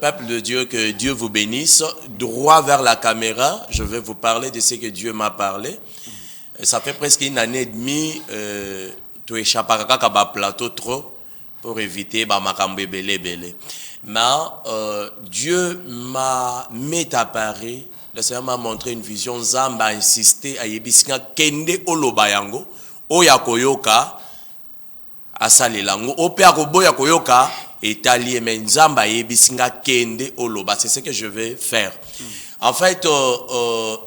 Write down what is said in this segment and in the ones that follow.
peuple de Dieu, que Dieu vous bénisse. Droit vers la caméra, je vais vous parler de ce que Dieu m'a parlé. Ça fait presque une année et demie, tu échappes à plateau trop pour éviter makambe belé. Mais Dieu m'a mis à Paris. Le Seigneur m'a montré une vision. Zamba a insisté à Yebisinga Kende Olobayango, Oyakoyoka, Asalelango, Opeakoboya Koyoka, Italie, mais Zamba Yebisinga Kende Oloba. C'est ce que je vais faire. En fait,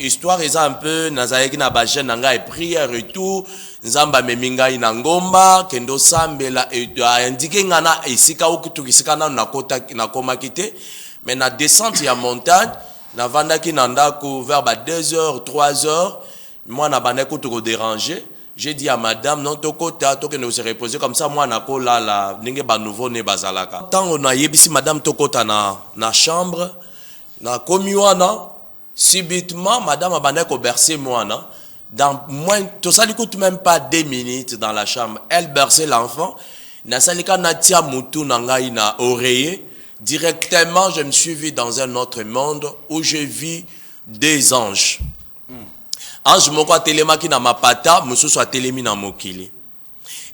histoire est un peu, Nazayeki na bajen nanga et prière et tout, Zamba meminga inangomba, Kendo Sambela, et indiqué ngana, et sika okutu, sika na nakota, nakoma kite, mais na descente ya montagne, na vandaki nandako vers 2h, 3h, moi na bandeko to déranger. J'ai dit à madame, non, tokota, toke ne se reposer comme ça, moi nako la, ninge ba nouveau ne bazalaka. Tant on a yebisi madame tokota na chambre, na komiwana, subitement, madame a bandeko bercé moi, dans moins, tout ça ne coûte même pas 2 minutes dans la chambre. Elle berçait l'enfant, na salika natia mutu nangai na oreiller. Directement, je me suis vu dans un autre monde où je vis des anges. Ange moko telemaki na mapata, mususu a telemi na mokili.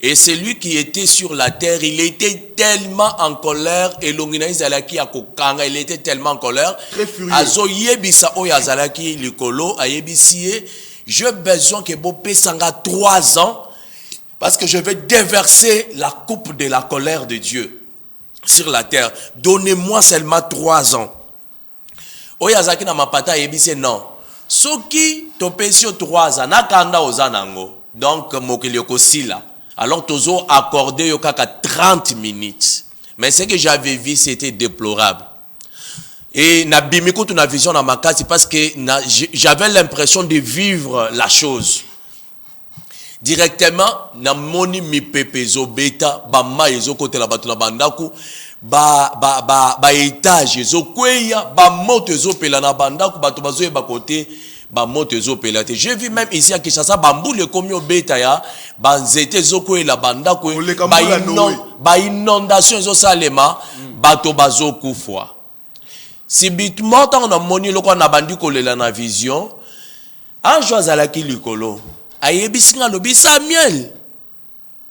Et celui qui était sur la terre, il était tellement en colère, et l'ongina izalaki akokanga, il était tellement en colère. Très furieux. Azo yebisa oyo azalaki likolo, ayebisiye, j'ai besoin que bo pesanga 3 ans, parce que je vais déverser la coupe de la colère de Dieu sur la terre. Donnez-moi seulement 3 ans. Oyazaki na mapata yebise non. Soki topesio 3 ans, nakanda ozanango. Donc mokili okosila. Alors tozo accordé yokaka 30 minutes. Mais ce que j'avais vu, c'était déplorable. Et na bimiko tu na vision na makasi parce que j'avais l'impression de vivre la chose. Directement na moni mi pepezo beta ba maezo kote la batu na bandaku ba étage zo kweya ba moto zo pela na bandaku batu bazo ba côté ba moto zo pela te. J'ai vu même ici à Kinshasa bambule komi obeta ya ba nzete zo kweya la bandaku ba inondation zo salema bato bazo kufwa. Subitement tant on a moni loko na bandi kolela na vision anjo azalaki likolo. Ayebisinga lobi Samuel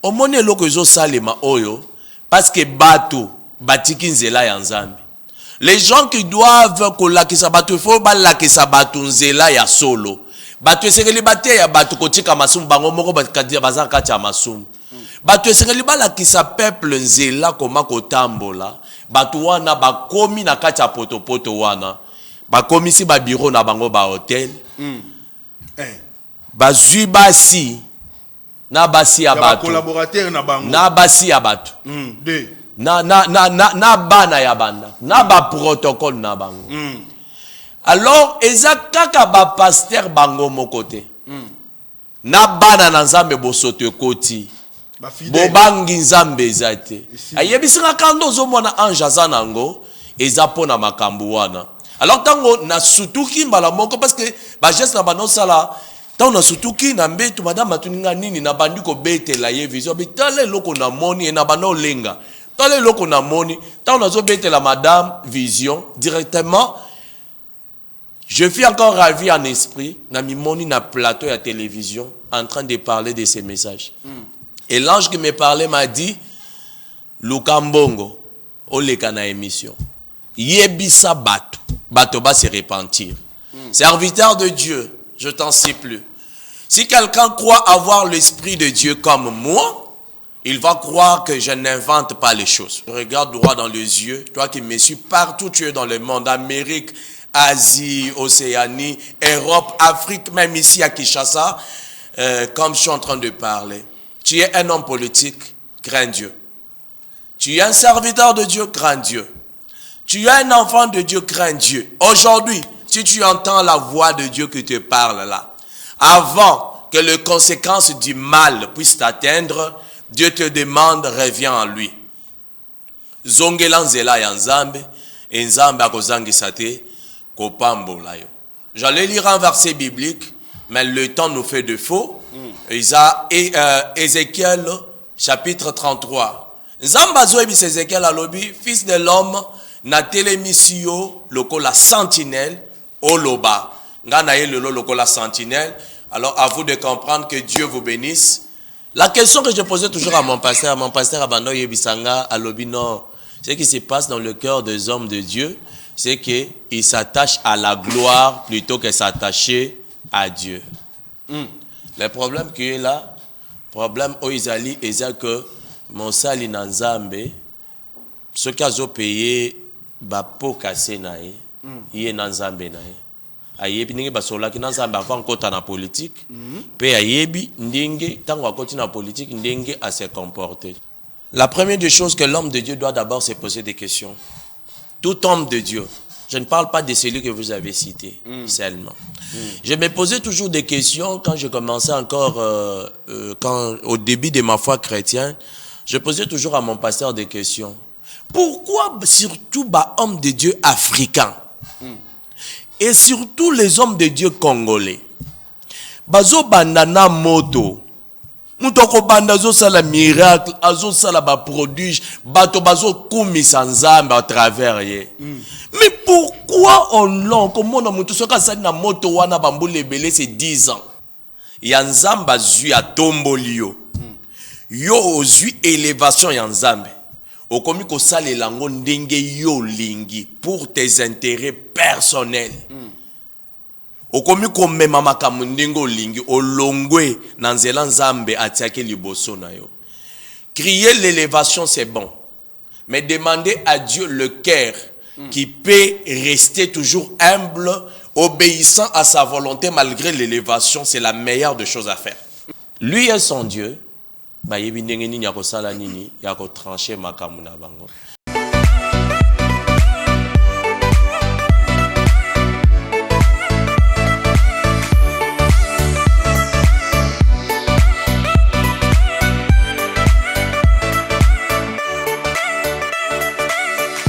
omoni eloko ezo salema oyo parce que bato batiki nzela ya nzambe. Les gens qui doivent kolakisa bato faut balakisa bato nzela ya solo. Bato esengeli bate ya bato kotika masumu bango moko bakadia bazaka kati ya masumu. Bato esengeli balakisa peuple nzela koma kotambola. Bato wana bakomi na kati ya potopoto wana. Bakomi si ba bureau na bango ba hotel. Bazui basi na basi ya bato collaborateur na bango na basi ya bato na bana ya banda na ba protocole na bango alors ezakaka ba pasteur bango mokote na bana na nzambe bosote koti bobangi nzambe ezate ayebisika kando zo mona ange azanango ezapona makambu wana alors tango na sutuki mbala moko parce que ba geste na bano sala tant on surtout qui na mbetu madame matuninga nini na bandi ko betela ye vision bitale loko na moni e na bano lenga tale loko na moni tant on zo betela madame vision directement je suis encore ravi en esprit na mi moni na plateau ya télévision en train de parler de ces messages et l'ange qui me parlait m'a dit Lukambongo oleka na émission yebisa bato ba se repentir serviteur de Dieu je t'en supplie. Si quelqu'un croit avoir l'esprit de Dieu comme moi, il va croire que je n'invente pas les choses. Regarde droit dans les yeux, toi qui me suis partout, tu es dans le monde, Amérique, Asie, Océanie, Europe, Afrique, même ici à Kinshasa, comme je suis en train de parler. Tu es un homme politique, crains Dieu. Tu es un serviteur de Dieu, crains Dieu. Tu es un enfant de Dieu, crains Dieu. Aujourd'hui, si tu entends la voix de Dieu qui te parle là, avant que les conséquences du mal puissent t'atteindre, Dieu te demande, reviens en lui. Zongela nzela ya nzambe, et nzambe akozangisa te, kopambola yo. J'allais lire un verset biblique, mais le temps nous fait défaut. Ézéchiel, chapitre 33. Nzambe azoyebi Ézéchiel alobi, fils de l'homme, na télémission lokola sentinelle oloba ngana ye lelo lokola sentinelle. Alors à vous de comprendre, que Dieu vous bénisse. La question que je posais toujours à mon pasteur Abando Yebisanga à Lobino, ce qui se passe dans le cœur des hommes de Dieu, c'est qu'ils s'attachent à la gloire plutôt que s'attacher à Dieu. Le problème qui est là, problème au Isali, c'est que mon sali nanzambe, ce qu'ils ont payé, ba po cassé nae, il est nanzambe nae. Ayebi ndenge basola ki nanzambe avant kota na politique, pe ayebi ndenge tango akoti na politique ndenge à se comporter. La première des choses que l'homme de Dieu doit d'abord se poser des questions. Tout homme de Dieu, je ne parle pas de celui que vous avez cité seulement. Je me posais toujours des questions quand je commençais encore, au début de ma foi chrétienne, je posais toujours à mon pasteur des questions. Pourquoi surtout bah, hommes de Dieu africains et surtout les hommes de Dieu congolais, bazo bandana moto, mutoko banda zo sala miracle, azo sala ba prodige, bato bazo koumi sanzambe à travers ye. Mais pourquoi on l'a comme on a mutu soka sali na moto wana bambule belé c'est 10 ans. Yanzamba zui a tombolio. Yo ozui élévation yanzambe. Okomi ko sale lango ndenge yo lingi pour tes intérêts personnels. Okomi ko mema makamu ndenge lingi olongwe nanzela nzambe atiake liboso na yo. Crier l'élévation c'est bon. Mais demander à Dieu le cœur qui peut rester toujours humble, obéissant à sa volonté malgré l'élévation, c'est la meilleure des choses à faire. Lui est son Dieu. Ba yebi ndenge nini ya kosala nini ya ko trancher makamu na bango.